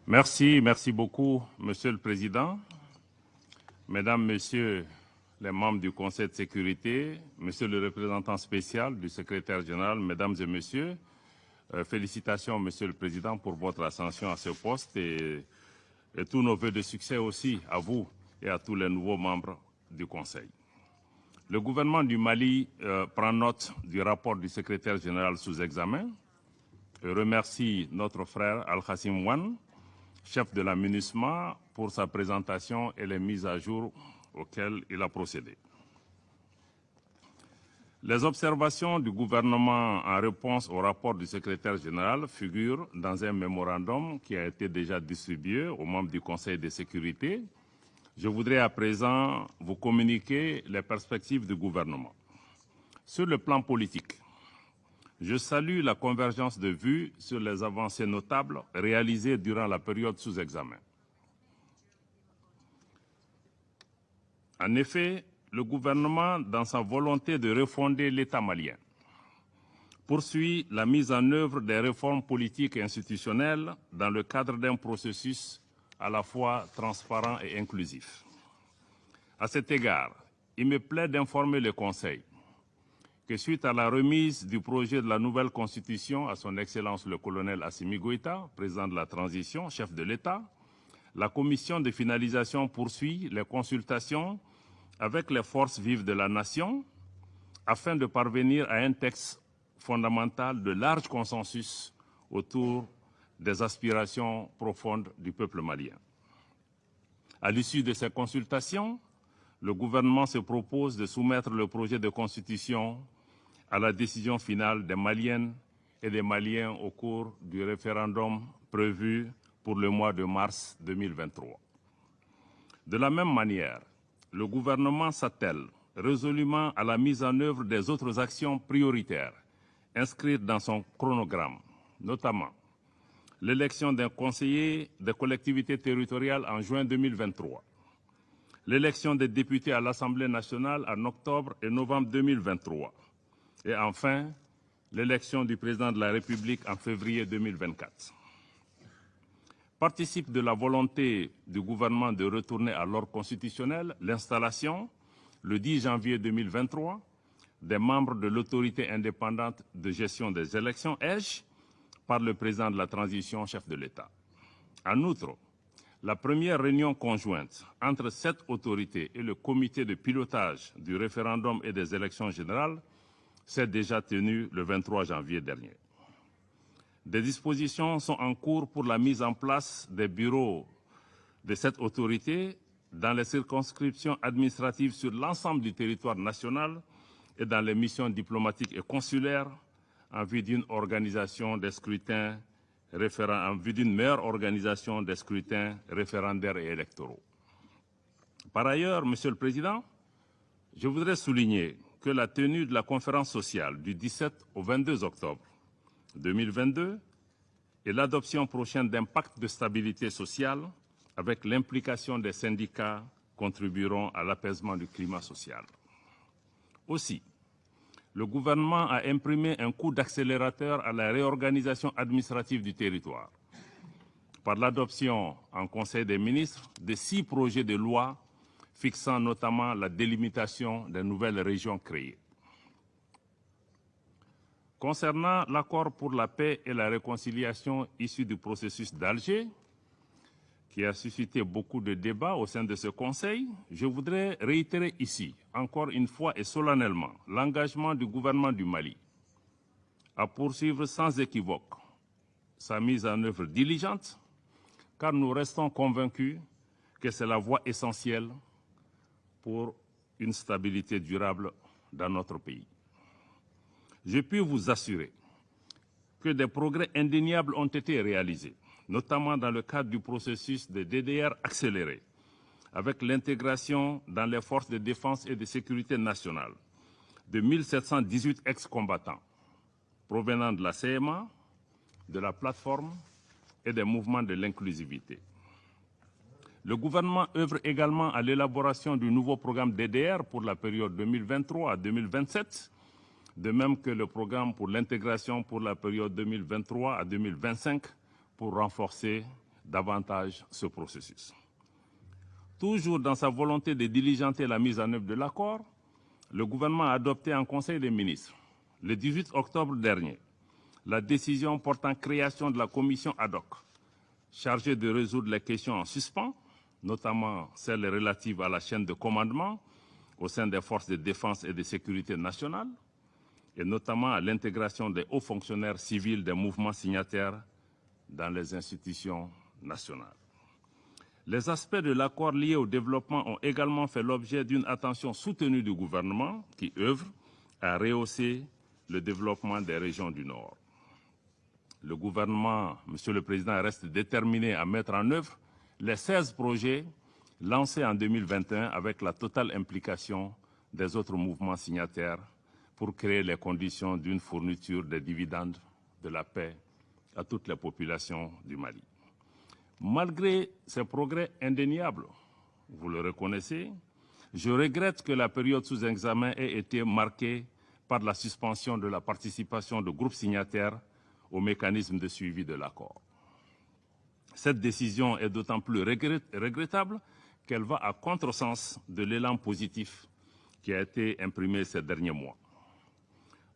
Merci beaucoup, Monsieur le Président. Mesdames, Messieurs les membres du Conseil de sécurité, Monsieur le représentant spécial du secrétaire général, Mesdames et Messieurs, félicitations, Monsieur le Président, pour votre ascension à ce poste et tous nos vœux de succès aussi à vous et à tous les nouveaux membres du Conseil. Le gouvernement du Mali prend note du rapport du secrétaire général sous examen et remercie notre frère Al-Khassim Wan, chef de la MINUSMA, pour sa présentation et les mises à jour auxquelles il a procédé. Les observations du gouvernement en réponse au rapport du secrétaire général figurent dans un mémorandum qui a été déjà distribué aux membres du Conseil de sécurité. Je voudrais à présent vous communiquer les perspectives du gouvernement. Sur le plan politique, je salue la convergence de vues sur les avancées notables réalisées durant la période sous examen. En effet, le gouvernement, dans sa volonté de refonder l'État malien, poursuit la mise en œuvre des réformes politiques et institutionnelles dans le cadre d'un processus à la fois transparent et inclusif. À cet égard, il me plaît d'informer le Conseil que suite à la remise du projet de la nouvelle Constitution à son Excellence le colonel Assimi Goïta, président de la transition, chef de l'État, la commission de finalisation poursuit les consultations avec les forces vives de la nation afin de parvenir à un texte fondamental de large consensus autour des aspirations profondes du peuple malien. À l'issue de ces consultations, le gouvernement se propose de soumettre le projet de constitution à la décision finale des Maliennes et des Maliens au cours du référendum prévu pour le mois de mars 2023. De la même manière, le gouvernement s'attelle résolument à la mise en œuvre des autres actions prioritaires inscrites dans son chronogramme, notamment l'élection d'un conseiller des collectivités territoriales en juin 2023, l'élection des députés à l'Assemblée nationale en octobre et novembre 2023, et enfin, l'élection du président de la République en février 2024. Participe de la volonté du gouvernement de retourner à l'ordre constitutionnel l'installation, le 10 janvier 2023, des membres de l'autorité indépendante de gestion des élections, EGE, par le président de la transition, chef de l'État. En outre, la première réunion conjointe entre cette autorité et le comité de pilotage du référendum et des élections générales s'est déjà tenue le 23 janvier dernier. Des dispositions sont en cours pour la mise en place des bureaux de cette autorité dans les circonscriptions administratives sur l'ensemble du territoire national et dans les missions diplomatiques et consulaires en vue d'une organisation des scrutins en vue d'une meilleure organisation des scrutins référendaires et électoraux. Par ailleurs, Monsieur le Président, je voudrais souligner que la tenue de la conférence sociale du 17 au 22 octobre 2022 et l'adoption prochaine d'un pacte de stabilité sociale avec l'implication des syndicats contribueront à l'apaisement du climat social. Aussi, le gouvernement a imprimé un coup d'accélérateur à la réorganisation administrative du territoire par l'adoption en Conseil des ministres de 6 projets de loi fixant notamment la délimitation des nouvelles régions créées. Concernant l'accord pour la paix et la réconciliation issu du processus d'Alger, qui a suscité beaucoup de débats au sein de ce Conseil, je voudrais réitérer ici, encore une fois et solennellement, l'engagement du gouvernement du Mali à poursuivre sans équivoque sa mise en œuvre diligente, car nous restons convaincus que c'est la voie essentielle pour une stabilité durable dans notre pays. Je puis vous assurer que des progrès indéniables ont été réalisés, notamment dans le cadre du processus de DDR accéléré, avec l'intégration dans les forces de défense et de sécurité nationale de 1718 ex-combattants provenant de la CMA, de la plateforme et des mouvements de l'inclusivité. Le gouvernement œuvre également à l'élaboration du nouveau programme DDR pour la période 2023 à 2027, de même que le programme pour l'intégration pour la période 2023 à 2025 pour renforcer davantage ce processus. Toujours dans sa volonté de diligenter la mise en œuvre de l'accord, le gouvernement a adopté en Conseil des ministres, le 18 octobre dernier, la décision portant création de la commission ad hoc, chargée de résoudre les questions en suspens, notamment celles relatives à la chaîne de commandement au sein des forces de défense et de sécurité nationales, et notamment à l'intégration des hauts fonctionnaires civils des mouvements signataires dans les institutions nationales. Les aspects de l'accord liés au développement ont également fait l'objet d'une attention soutenue du gouvernement qui œuvre à rehausser le développement des régions du Nord. Le gouvernement, Monsieur le Président, reste déterminé à mettre en œuvre les 16 projets lancés en 2021 avec la totale implication des autres mouvements signataires pour créer les conditions d'une fourniture des dividendes de la paix à toutes les populations du Mali. Malgré ces progrès indéniables, vous le reconnaissez, je regrette que la période sous examen ait été marquée par la suspension de la participation de groupes signataires au mécanisme de suivi de l'accord. Cette décision est d'autant plus regrettable qu'elle va à contresens de l'élan positif qui a été imprimé ces derniers mois.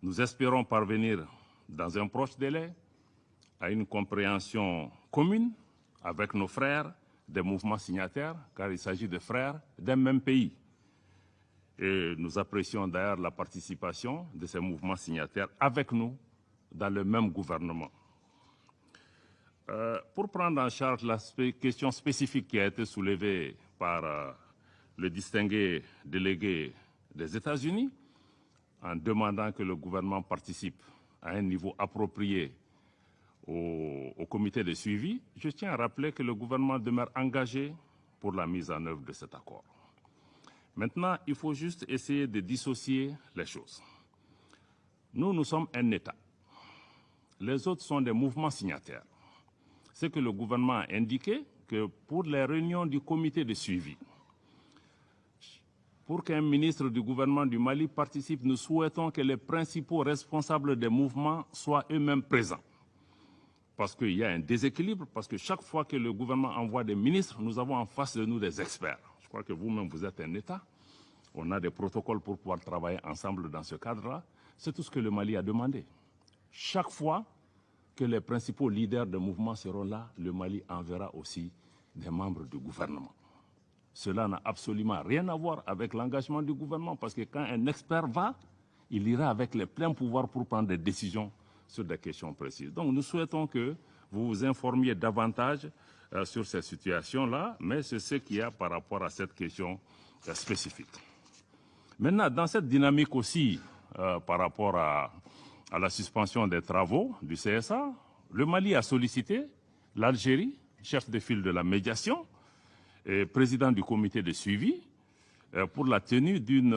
Nous espérons parvenir, dans un proche délai, à une compréhension commune avec nos frères des mouvements signataires, car il s'agit de frères d'un même pays. Et nous apprécions d'ailleurs la participation de ces mouvements signataires avec nous dans le même gouvernement. Pour prendre en charge la question spécifique qui a été soulevée par le distingué délégué des États-Unis, en demandant que le gouvernement participe à un niveau approprié au comité de suivi, je tiens à rappeler que le gouvernement demeure engagé pour la mise en œuvre de cet accord. Maintenant, il faut juste essayer de dissocier les choses. Nous sommes un État. Les autres sont des mouvements signataires. C'est que le gouvernement a indiqué que pour les réunions du comité de suivi, pour qu'un ministre du gouvernement du Mali participe, nous souhaitons que les principaux responsables des mouvements soient eux-mêmes présents. Parce qu'il y a un déséquilibre, parce que chaque fois que le gouvernement envoie des ministres, nous avons en face de nous des experts. Je crois que vous-même, vous êtes un État. On a des protocoles pour pouvoir travailler ensemble dans ce cadre-là. C'est tout ce que le Mali a demandé. Chaque fois que les principaux leaders de mouvements seront là, le Mali enverra aussi des membres du gouvernement. Cela n'a absolument rien à voir avec l'engagement du gouvernement, parce que quand un expert va, il ira avec les pleins pouvoirs pour prendre des décisions sur des questions précises. Donc nous souhaitons que vous vous informiez davantage sur ces situations-là, mais c'est ce qu'il y a par rapport à cette question spécifique. Maintenant, dans cette dynamique aussi, par rapport à la suspension des travaux du CSA, le Mali a sollicité l'Algérie, chef de file de la médiation, et président du comité de suivi, pour la tenue d'une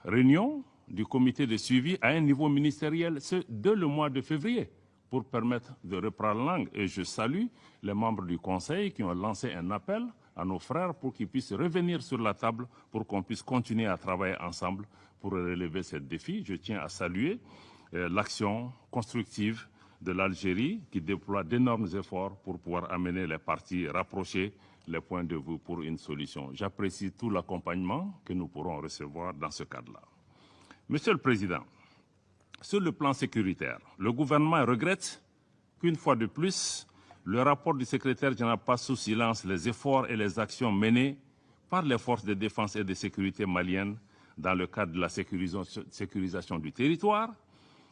réunion du comité de suivi à un niveau ministériel, ce dès le mois de février, pour permettre de reprendre langue. Et je salue les membres du Conseil qui ont lancé un appel à nos frères pour qu'ils puissent revenir sur la table, pour qu'on puisse continuer à travailler ensemble pour relever ce défi. Je tiens à saluer l'action constructive de l'Algérie qui déploie d'énormes efforts pour pouvoir amener les parties, rapprocher les points de vue pour une solution. J'apprécie tout l'accompagnement que nous pourrons recevoir dans ce cadre-là. Monsieur le Président, sur le plan sécuritaire, le gouvernement regrette qu'une fois de plus, le rapport du secrétaire général passe sous silence les efforts et les actions menées par les forces de défense et de sécurité maliennes dans le cadre de la sécurisation du territoire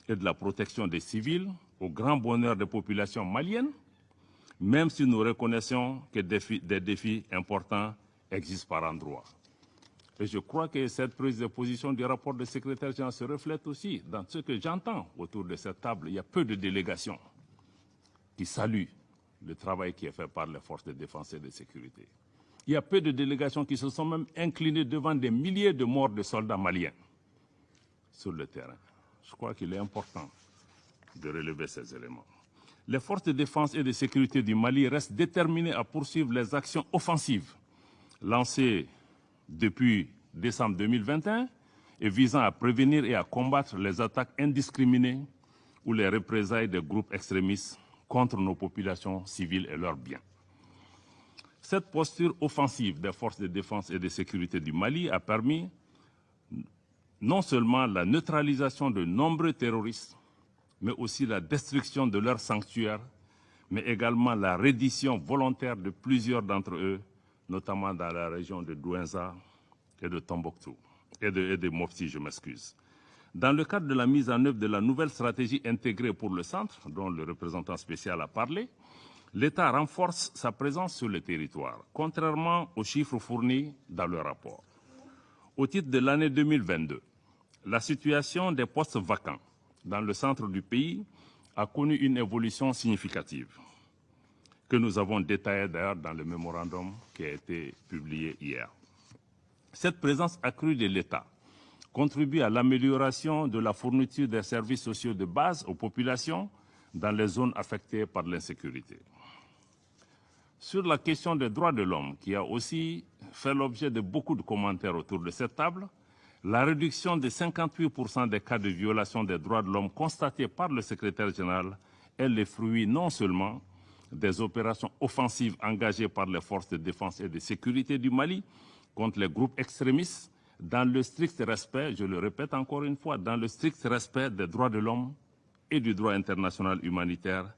et de la protection des civils au grand bonheur des populations maliennes, même si nous reconnaissons que des défis importants existent par endroits. Et je crois que cette prise de position du rapport du secrétaire général se reflète aussi dans ce que j'entends autour de cette table. Il y a peu de délégations qui saluent le travail qui est fait par les forces de défense et de sécurité. Il y a peu de délégations qui se sont même inclinées devant des milliers de morts de soldats maliens sur le terrain. Je crois qu'il est important de relever ces éléments. Les forces de défense et de sécurité du Mali restent déterminées à poursuivre les actions offensives lancées depuis décembre 2021 et visant à prévenir et à combattre les attaques indiscriminées ou les représailles des groupes extrémistes contre nos populations civiles et leurs biens. Cette posture offensive des forces de défense et de sécurité du Mali a permis non seulement la neutralisation de nombreux terroristes, mais aussi la destruction de leurs sanctuaires, mais également la reddition volontaire de plusieurs d'entre eux, notamment dans la région de Douenza et de Tombouctou, et de Mopti, je m'excuse. Dans le cadre de la mise en œuvre de la nouvelle stratégie intégrée pour le centre, dont le représentant spécial a parlé, l'État renforce sa présence sur le territoire, contrairement aux chiffres fournis dans le rapport. Au titre de l'année 2022, la situation des postes vacants dans le centre du pays a connu une évolution significative, que nous avons détaillée d'ailleurs dans le mémorandum qui a été publié hier. Cette présence accrue de l'État contribue à l'amélioration de la fourniture des services sociaux de base aux populations dans les zones affectées par l'insécurité. Sur la question des droits de l'homme, qui a aussi fait l'objet de beaucoup de commentaires autour de cette table, la réduction de 58% des cas de violation des droits de l'homme constatés par le secrétaire général est le fruit non seulement des opérations offensives engagées par les forces de défense et de sécurité du Mali contre les groupes extrémistes, dans le strict respect, je le répète encore une fois, dans le strict respect des droits de l'homme et du droit international humanitaire,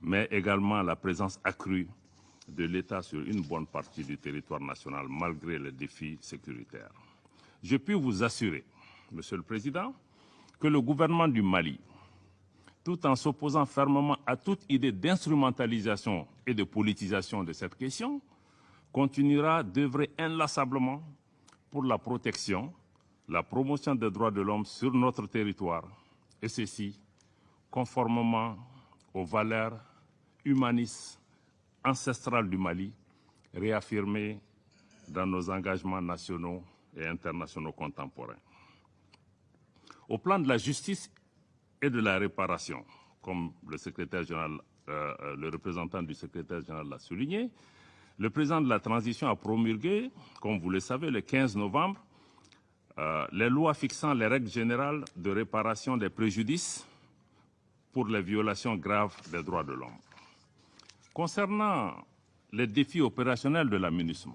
mais également la présence accrue de l'État sur une bonne partie du territoire national, malgré les défis sécuritaires. Je puis vous assurer, Monsieur le Président, que le gouvernement du Mali, tout en s'opposant fermement à toute idée d'instrumentalisation et de politisation de cette question, continuera d'œuvrer inlassablement pour la protection, la promotion des droits de l'homme sur notre territoire, et ceci conformément aux valeurs humanistes ancestrales du Mali, réaffirmées dans nos engagements nationaux et internationaux contemporains. Au plan de la justice et de la réparation, comme le secrétaire général, le représentant du secrétaire général l'a souligné, le président de la transition a promulgué, comme vous le savez, le 15 novembre, les lois fixant les règles générales de réparation des préjudices pour les violations graves des droits de l'homme. Concernant les défis opérationnels de la MINUSMA,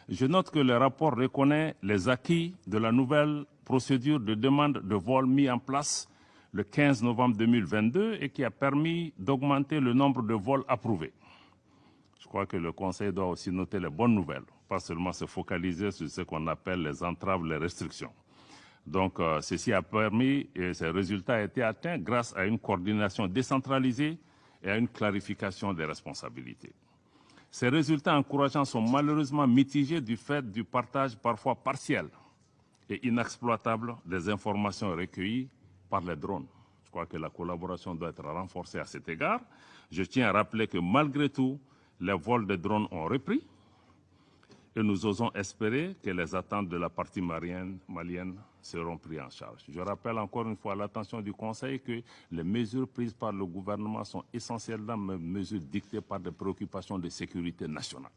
je note que le rapport reconnaît les acquis de la nouvelle procédure de demande de vol mise en place le 15 novembre 2022 et qui a permis d'augmenter le nombre de vols approuvés. Je crois que le Conseil doit aussi noter les bonnes nouvelles, pas seulement se focaliser sur ce qu'on appelle les entraves, les restrictions. Donc, ceci a permis, et ces résultats ont été atteints grâce à une coordination décentralisée et à une clarification des responsabilités. Ces résultats encourageants sont malheureusement mitigés du fait du partage parfois partiel et inexploitable des informations recueillies par les drones. Je crois que la collaboration doit être renforcée à cet égard. Je tiens à rappeler que malgré tout, les vols de drones ont repris et nous osons espérer que les attentes de la partie malienne seront prises en charge. Je rappelle encore une fois à l'attention du Conseil que les mesures prises par le gouvernement sont essentiellement mesures dictées par des préoccupations de sécurité nationale.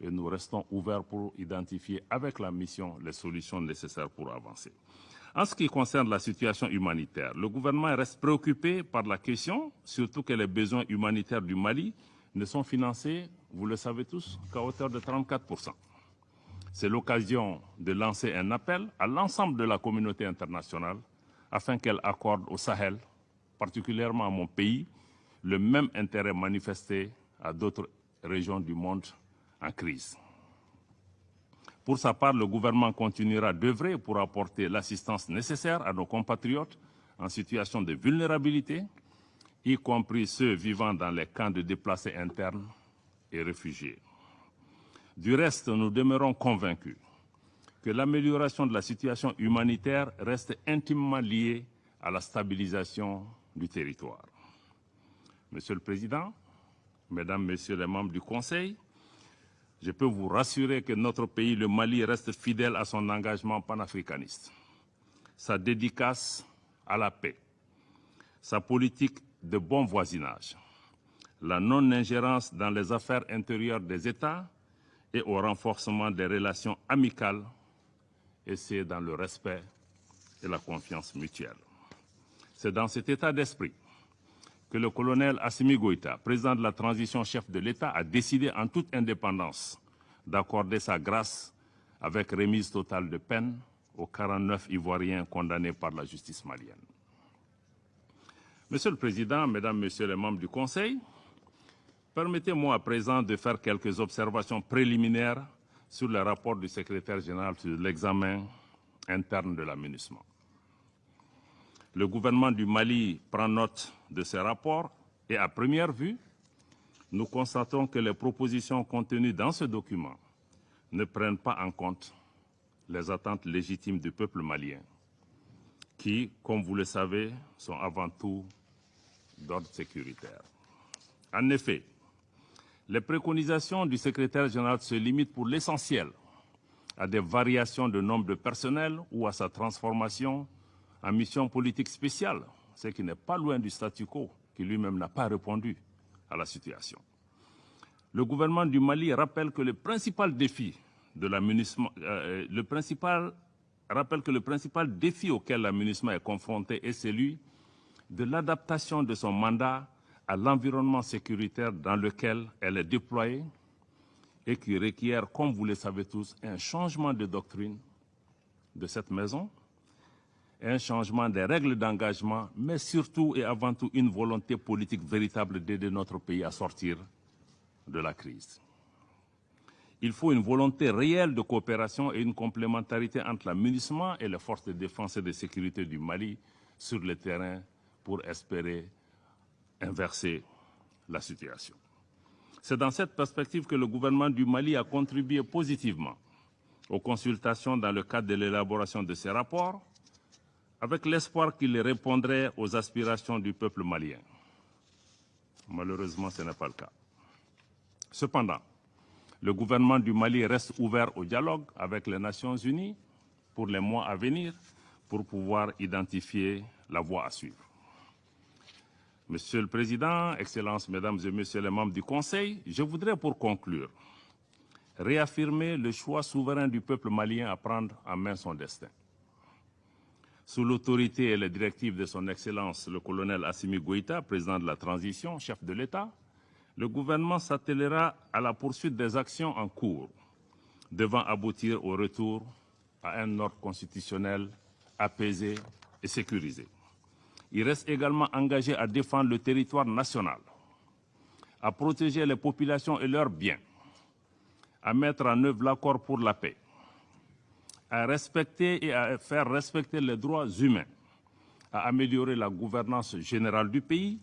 Et nous restons ouverts pour identifier avec la mission les solutions nécessaires pour avancer. En ce qui concerne la situation humanitaire, le gouvernement reste préoccupé par la question, surtout que les besoins humanitaires du Mali ne sont financés, vous le savez tous, qu'à hauteur de 34%. C'est l'occasion de lancer un appel à l'ensemble de la communauté internationale afin qu'elle accorde au Sahel, particulièrement à mon pays, le même intérêt manifesté à d'autres régions du monde en crise. Pour sa part, le gouvernement continuera d'œuvrer pour apporter l'assistance nécessaire à nos compatriotes en situation de vulnérabilité, y compris ceux vivant dans les camps de déplacés internes et réfugiés. Du reste, nous demeurons convaincus que l'amélioration de la situation humanitaire reste intimement liée à la stabilisation du territoire. Monsieur le Président, Mesdames, Messieurs les membres du Conseil, je peux vous rassurer que notre pays, le Mali, reste fidèle à son engagement panafricaniste, sa dédicace à la paix, sa politique de bon voisinage, la non-ingérence dans les affaires intérieures des États et au renforcement des relations amicales, et c'est dans le respect et la confiance mutuelle. C'est dans cet état d'esprit que le colonel Assimi Goïta, président de la transition chef de l'État, a décidé en toute indépendance d'accorder sa grâce avec remise totale de peine aux 49 Ivoiriens condamnés par la justice malienne. Monsieur le Président, Mesdames, Messieurs les membres du Conseil, permettez-moi à présent de faire quelques observations préliminaires sur le rapport du secrétaire général sur l'examen interne de la MINUSMA. Le gouvernement du Mali prend note de ces rapports et à première vue, nous constatons que les propositions contenues dans ce document ne prennent pas en compte les attentes légitimes du peuple malien, qui, comme vous le savez, sont avant tout d'ordre sécuritaire. En effet, les préconisations du secrétaire général se limitent pour l'essentiel à des variations de nombre de personnel ou à sa transformation en mission politique spéciale, ce qui n'est pas loin du statu quo, qui lui-même n'a pas répondu à la situation. Le gouvernement du Mali rappelle que le principal défi de la MINUSMA, défi auquel la MINUSMA est confrontée est celui de l'adaptation de son mandat à l'environnement sécuritaire dans lequel elle est déployée et qui requiert, comme vous le savez tous, un changement de doctrine de cette maison, un changement des règles d'engagement, mais surtout et avant tout une volonté politique véritable d'aider notre pays à sortir de la crise. Il faut une volonté réelle de coopération et une complémentarité entre la MINUSMA et les forces de défense et de sécurité du Mali sur le terrain pour espérer inverser la situation. C'est dans cette perspective que le gouvernement du Mali a contribué positivement aux consultations dans le cadre de l'élaboration de ces rapports, avec l'espoir qu'il répondrait aux aspirations du peuple malien. Malheureusement, ce n'est pas le cas. Cependant, le gouvernement du Mali reste ouvert au dialogue avec les Nations Unies pour les mois à venir pour pouvoir identifier la voie à suivre. Monsieur le Président, Excellences, Mesdames et Messieurs les membres du Conseil, je voudrais pour conclure réaffirmer le choix souverain du peuple malien à prendre en main son destin. Sous l'autorité et les directives de son Excellence le colonel Assimi Goïta, président de la transition, chef de l'État, le gouvernement s'attellera à la poursuite des actions en cours, devant aboutir au retour à un ordre constitutionnel apaisé et sécurisé. Il reste également engagé à défendre le territoire national, à protéger les populations et leurs biens, à mettre en œuvre l'accord pour la paix, à respecter et à faire respecter les droits humains, à améliorer la gouvernance générale du pays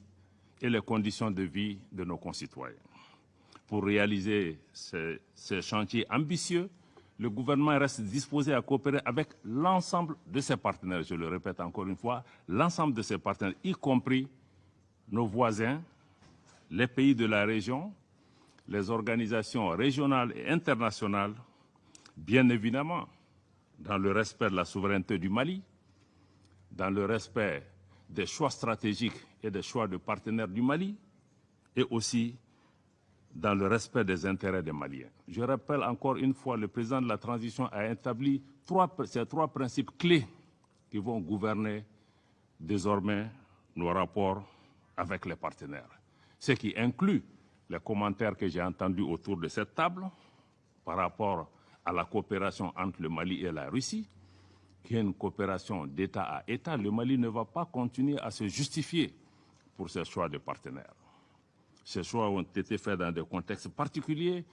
et les conditions de vie de nos concitoyens. Pour réaliser ces chantiers ambitieux, le gouvernement reste disposé à coopérer avec l'ensemble de ses partenaires, je le répète encore une fois, l'ensemble de ses partenaires, y compris nos voisins, les pays de la région, les organisations régionales et internationales, bien évidemment, dans le respect de la souveraineté du Mali, dans le respect des choix stratégiques et des choix de partenaires du Mali, et aussi dans le respect des intérêts des Maliens. Je rappelle encore une fois, le président de la transition a établi ces trois principes clés qui vont gouverner désormais nos rapports avec les partenaires. Ce qui inclut les commentaires que j'ai entendus autour de cette table par rapport à la coopération entre le Mali et la Russie, qui est une coopération d'État à État. Le Mali ne va pas continuer à se justifier pour ses choix de partenaires. Ces choix ont été faits dans des contextes particuliers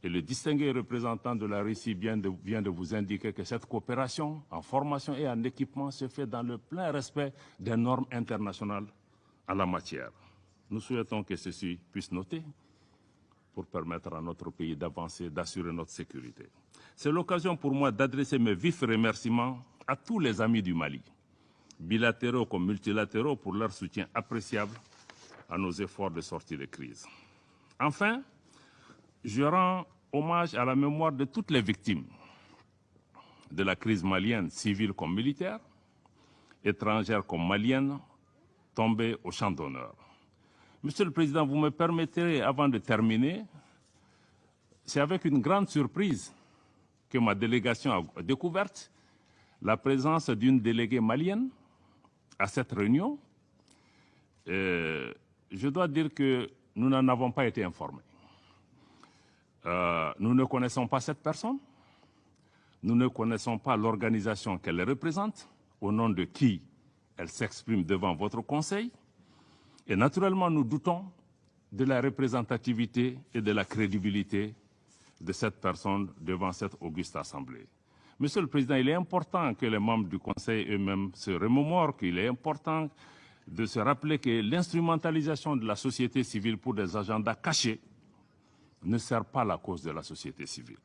et le distingué représentant de la Russie vient de vous indiquer que cette coopération en formation et en équipement se fait dans le plein respect des normes internationales en la matière. Nous souhaitons que ceci puisse noter pour permettre à notre pays d'avancer, d'assurer notre sécurité. C'est l'occasion pour moi d'adresser mes vifs remerciements à tous les amis du Mali, bilatéraux comme multilatéraux, pour leur soutien appréciable à nos efforts de sortie de crise. Enfin, je rends hommage à la mémoire de toutes les victimes de la crise malienne, civiles comme militaires, étrangères comme maliennes, tombées au champ d'honneur. Monsieur le Président, vous me permettrez, avant de terminer, c'est avec une grande surprise que ma délégation a découverte la présence d'une déléguée malienne à cette réunion. je dois dire que nous n'en avons pas été informés. Nous ne connaissons pas cette personne. Nous ne connaissons pas l'organisation qu'elle représente, au nom de qui elle s'exprime devant votre Conseil. Et naturellement, nous doutons de la représentativité et de la crédibilité de cette personne devant cette auguste Assemblée. Monsieur le Président, il est important que les membres du Conseil eux-mêmes se remémorent, qu'il est important de se rappeler que l'instrumentalisation de la société civile pour des agendas cachés ne sert pas la cause de la société civile.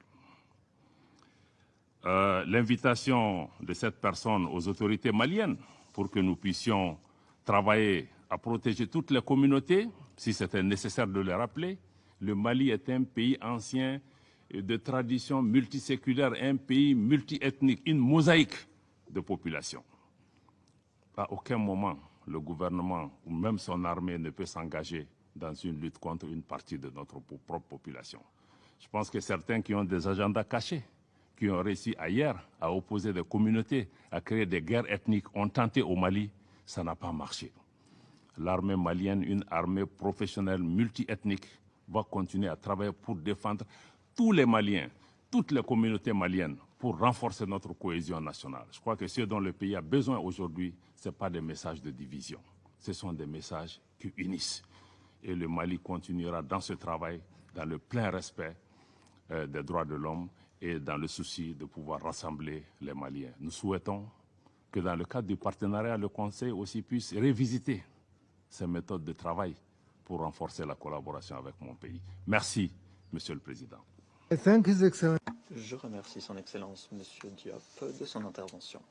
L'invitation de cette personne aux autorités maliennes pour que nous puissions travailler à protéger toutes les communautés, si c'était nécessaire de le rappeler. Le Mali est un pays ancien de tradition multiséculaire, un pays multiethnique, une mosaïque de population. À aucun moment, le gouvernement ou même son armée ne peut s'engager dans une lutte contre une partie de notre propre population. Je pense que certains qui ont des agendas cachés, qui ont réussi ailleurs à opposer des communautés, à créer des guerres ethniques, ont tenté au Mali, ça n'a pas marché. L'armée malienne, une armée professionnelle multiethnique, va continuer à travailler pour défendre tous les Maliens, toutes les communautés maliennes, pour renforcer notre cohésion nationale. Je crois que ce dont le pays a besoin aujourd'hui, ce n'est pas des messages de division, ce sont des messages qui unissent. Et le Mali continuera dans ce travail, dans le plein respect des droits de l'homme et dans le souci de pouvoir rassembler les Maliens. Nous souhaitons que dans le cadre du partenariat, le Conseil aussi puisse révisiter ses méthodes de travail pour renforcer la collaboration avec mon pays. Merci, Monsieur le Président. Je remercie Son Excellence, Monsieur Diop, de son intervention.